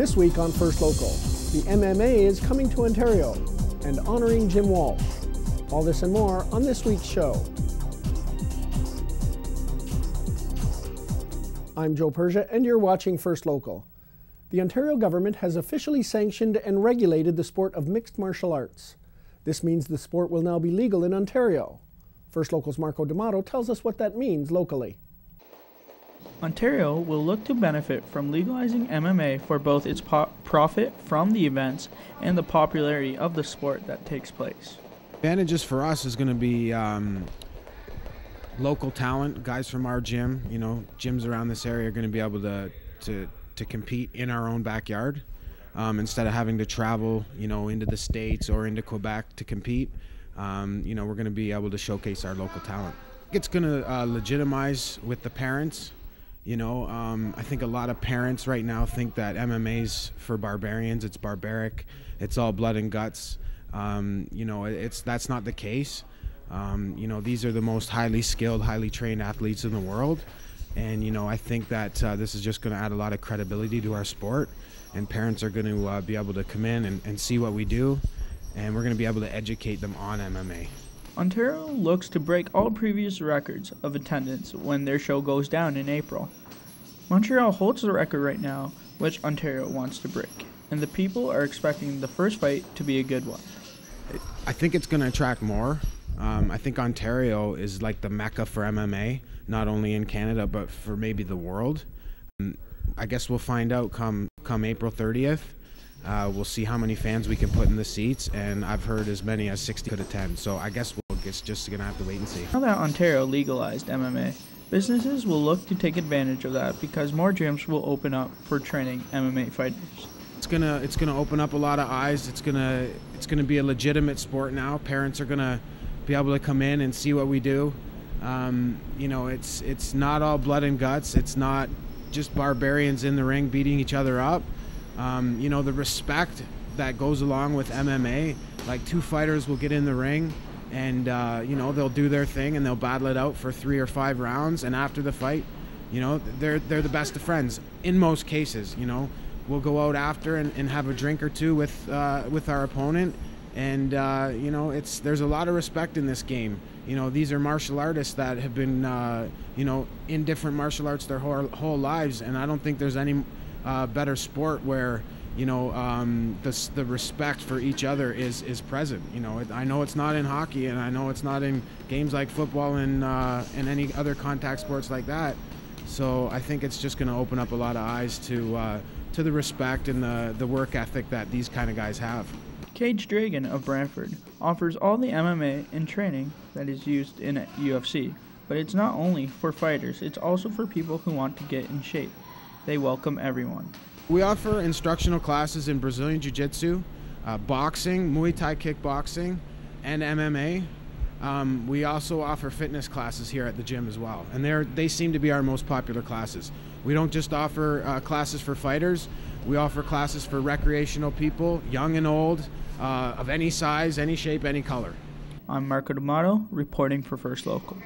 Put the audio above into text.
This week on First Local, the MMA is coming to Ontario and honoring Jim Walsh. All this and more on this week's show. I'm Joe Persia and you're watching First Local. The Ontario government has officially sanctioned and regulated the sport of mixed martial arts. This means the sport will now be legal in Ontario. First Local's Marco D'Amato tells us what that means locally. Ontario will look to benefit from legalizing MMA for both its profit from the events and the popularity of the sport that takes place. Advantages for us is going to be local talent, guys from our gym. You know, gyms around this area are going to be able to compete in our own backyard instead of having to travel, you know, into the States or into Quebec to compete. You know, we're going to be able to showcase our local talent. It's going to legitimize with the parents. You know, I think a lot of parents right now think that MMA's for barbarians. It's barbaric. It's all blood and guts. You know, that's not the case. You know, these are the most highly skilled, highly trained athletes in the world. And, you know, I think that this is just going to add a lot of credibility to our sport. And parents are going to be able to come in and see what we do. And we're going to be able to educate them on MMA. Ontario looks to break all previous records of attendance when their show goes down in April. Montreal holds the record right now, which Ontario wants to break, and the people are expecting the first fight to be a good one. I think it's going to attract more. I think Ontario is like the mecca for MMA, not only in Canada, but for maybe the world. I guess we'll find out come April 30th. We'll see how many fans we can put in the seats, and I've heard as many as 60 could attend. So I guess it's just going to have to wait and see. Now that Ontario legalized MMA, businesses will look to take advantage of that because more gyms will open up for training MMA fighters. It's gonna open up a lot of eyes. It's gonna be a legitimate sport now. Parents are gonna be able to come in and see what we do. You know, it's not all blood and guts. It's not just barbarians in the ring beating each other up. You know, the respect that goes along with MMA, like two fighters will get in the ring and, you know, they'll do their thing and they'll battle it out for 3 or 5 rounds. And after the fight, you know, they're the best of friends in most cases. You know, we'll go out after and have a drink or two with our opponent. And, you know, there's a lot of respect in this game. You know, these are martial artists that have been, you know, in different martial arts their whole lives. And I don't think there's any better sport where, you know, the respect for each other is present. You know, I know it's not in hockey, and I know it's not in games like football and any other contact sports like that. So I think it's just going to open up a lot of eyes to the respect and the work ethic that these kind of guys have. Cage Dragon of Brantford offers all the MMA and training that is used in UFC, but it's not only for fighters, it's also for people who want to get in shape. They welcome everyone. We offer instructional classes in Brazilian Jiu-Jitsu, boxing, Muay Thai kickboxing, and MMA. We also offer fitness classes here at the gym as well, and they seem to be our most popular classes. We don't just offer classes for fighters. We offer classes for recreational people, young and old, of any size, any shape, any color. I'm Marco D'Amato, reporting for First Local.